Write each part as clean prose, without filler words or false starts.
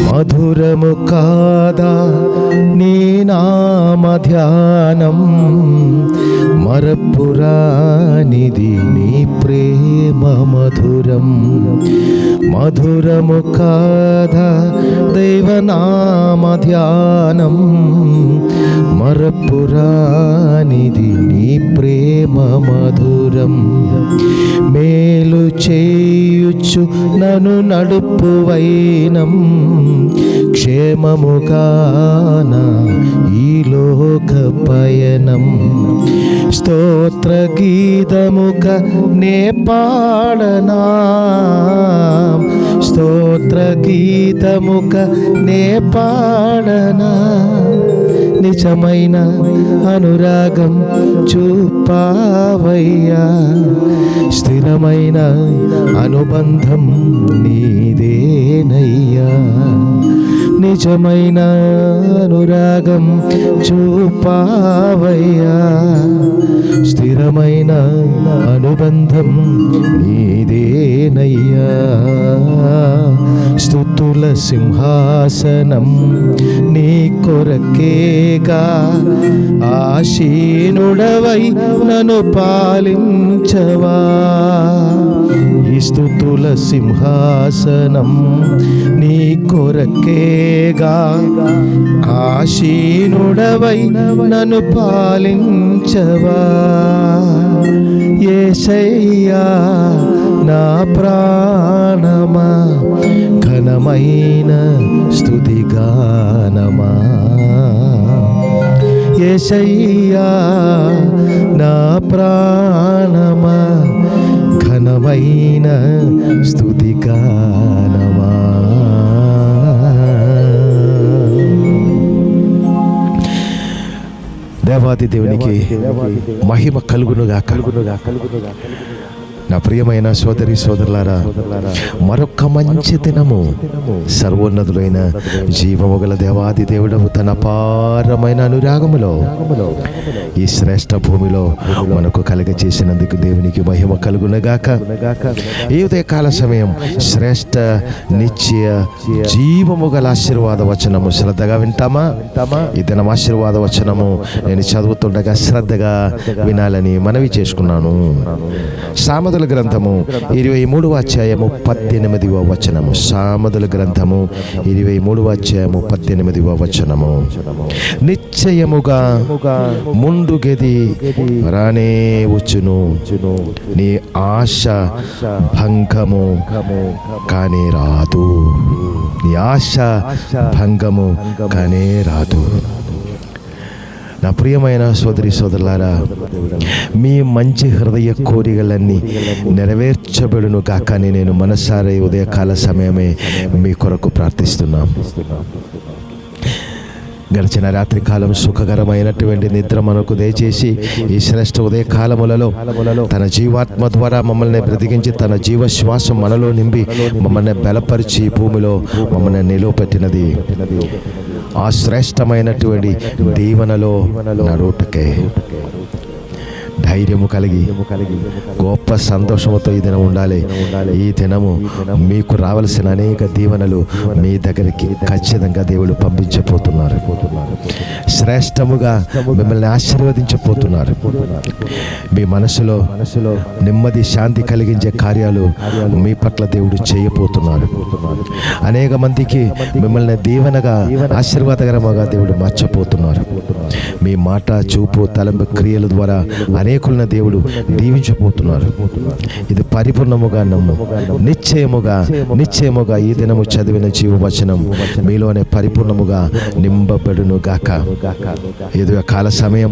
మధురము కాదా నీ నామ ధ్యానం, మరపురానిది నీ ప్రేమ మధురం. మధురము కాదా దైవనామ ధ్యానం, మరపురానిది నీ ప్రేమ మధురం. మేలు చేయుచు నన్ను నడుపు వైనం, క్షేమముగాన ఈ లోక పయనం. స్తోత్ర గీతముక నే పాడనా, స్తోత్ర గీతముక నే పాడనా. నిజమైన అనురాగం చూపావయ్యా, స్థిరమైన అనుబంధం నీదేనయ్యా. నిజమైన అనురాగం చూపావయ్యా, స్థిరమైన అనుబంధం నీదేనయ్యా. స్తుతుల సింహాసనం నీ కొరకేగా, ఆశీనుడవై నన్ను పాలించవా. ఈ స్తుతుల సింహాసనం నీ కొరకేగా, ఆశీనుడవై నన్ను పాలించవా. యేసయ్యా నా ప్రాణమా, ఘనమైన స్తుతిగానమా. యేసయ్యా నా ప్రాణమా, ఘనమైన స్తుతిగానమా. దేవాది దేవునికి మహిమ కలుగునుగా. నా ప్రియమైన సోదరి సోదరులారా, మరొక్క మంచి దినము సర్వోన్నతులైన జీవము గల దేవాది దేవుడవు తన అపారమైన అనురాగములో ఈ శ్రేష్ఠ భూమిలో మనకు కలుగచేసినందుకు దేవునికి మహిమ కలుగునగాక. ఈ ఉదయకాల సమయం శ్రేష్ఠ నిత్య జీవము గల ఆశీర్వాద వచనము శ్రద్ధగా వింటామా? ఈ దినం ఆశీర్వాద వచనము నేను చదువుతుండగా శ్రద్ధగా వినాలని మనవి చేసుకున్నాను. సామెతల గ్రంథము 23వ అధ్యాయము 18వ వచనము. సామెతల గ్రంథము 23వ అధ్యాయము 18వ వచనము. నిశ్చయముగా ముందు గది రానే వచ్చును, నీ ఆశ భంగము కానే రాదు. నీ ఆశ భంగము కానే రాదు. నా ప్రియమైన సోదరి సోదరులారా, మీ మంచి హృదయ కోరికలన్నీ నెరవేర్చబడును కాకని నేను మనసారా ఉదయకాల సమయమే మీ కొరకు ప్రార్థిస్తున్నాం. గడిచిన రాత్రి కాలం సుఖకరమైనటువంటి నిద్ర మనకు దయచేసి ఈ శ్రేష్ఠ ఉదయకాలములలో తన జీవాత్మ ద్వారా మమ్మల్ని బ్రతికించి తన జీవశ్వాసం మనలో నింపి మమ్మల్ని బలపరిచి భూమిలో మమ్మల్ని నిలువపెట్టినది ఆ శ్రేష్టమైనటువంటి దీవెనలో నడుటకే ధైర్యము కలిగి గొప్ప సంతోషముతో ఈ దినం ఉండాలి. ఈ దినము మీకు రావాల్సిన అనేక దీవెనలు మీ దగ్గరికి ఖచ్చితంగా దేవుడు పంపించబోతున్నారు. శ్రేష్టముగా మిమ్మల్ని ఆశీర్వదించబోతున్నారు. మీ మనసులో నెమ్మది శాంతి కలిగించే కార్యాలు మీ పట్ల దేవుడు చేయబోతున్నారు. అనేక మందికి మిమ్మల్ని దీవెనగా ఆశీర్వాదకరముగా దేవుడు మార్చబోతున్నారు. మీ మాట చూపు తలంపు క్రియల ద్వారా అనేకులను దేవుడు దీవించబోతున్నారు. ఇది పరిపూర్ణముగా నమ్ము. నిశ్చయముగా ఈ దినము చదివిన జీవవచనం మీలోనే పరిపూర్ణముగా నింపబడును గాక. ఏదో కాల సమయం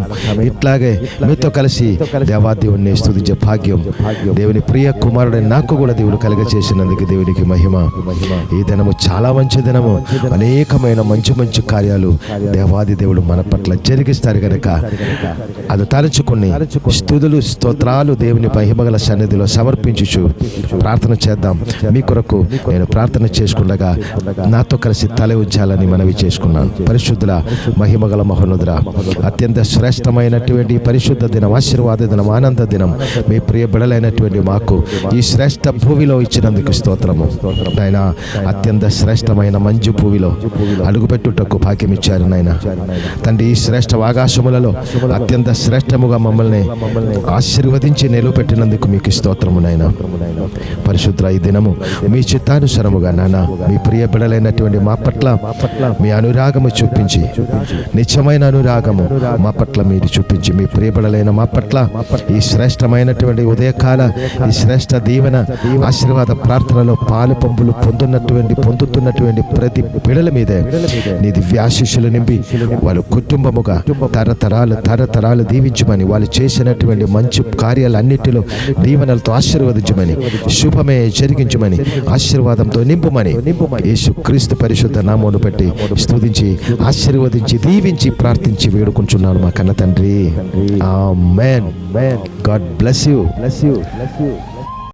ఇట్లాగే మీతో కలిసి దేవాదేవుని స్తుతించే భాగ్యం దేవుని ప్రియ కుమారుడైన నాకు కూడా దేవుడు కలుగచేసినందుకు దేవునికి మహిమ. ఈ దినము చాలా మంచి దినము. అనేకమైన మంచి మంచి కార్యాలు దేవాది దేవుడు మన పట్ల జరిగిస్తారు కనుక అది తలుచుకుని స్తుతులు స్తోత్రాలు దేవుని మహిమగల సన్నిధిలో సమర్పించుచు ప్రార్థన చేద్దాం. మీ కొరకు నేను ప్రార్థన చేసుకుండగా నాతో కలిసి తల ఉంచాలని మనవి చేసుకున్నాను. పరిశుద్ధుల మహిమగల మహోన్నతుడా, అత్యంత శ్రేష్టమైనటువంటి పరిశుద్ధ దినం, ఆశీర్వాద దినం, ఆనంద దినం మీ ప్రియ బిడలైనటువంటి మాకు ఈ శ్రేష్ఠ భూమిలో ఇచ్చినందుకు స్తోత్రము. నాయన, అత్యంత శ్రేష్టమైన మంజు భూమిలో అడుగుపెట్టుటకు భాగ్యం ఇచ్చారు నాయన తండ్రి. ఈ శ్రేష్ఠ ఆకాశములలో అత్యంత శ్రేష్టముగా మమ్మల్ని ఆశీర్వదించి నిలువపెట్టినందుకు మీకు స్తోత్రము నాయన. పరిశుద్ధ ఈ దినము మీ చిత్తానుసరముగా నాన్న మీ ప్రియ బిడలైనటువంటి మా పట్ల మీ అనురాగము చూపించి, నిత్యమైన అనురాగము మా పట్ల మీరు చూపించి, మీ ప్రియ బిడలైన మా పట్ల ఈ శ్రేష్టమైనటువంటి ఉదయకాల ఈ శ్రేష్ఠ దీవెన ఆశీర్వాద ప్రార్థనలో పాలు పంపులు పొందుతున్నటువంటి ప్రతి బిడల మీదే నీ దివ్యాశీస్సులు నింపి వాళ్ళు కుటుంబముగా తరతరాలు దీవించమని, వాళ్ళు చేసినటువంటి మంచి కార్యాలన్నిటిలో దీవెనలతో ఆశీర్వదించమని, శుభమే జరిగించమని, ఆశీర్వాదంతో నింపుమని యేసు క్రీస్తు పరిశుద్ధ నామమును బట్టి స్తుతించి ఆశీర్వదించి దీవించి ప్రార్థించి వేడుకుంటున్నాను మా కన్న తండ్రి. ఆమేన్. God bless you.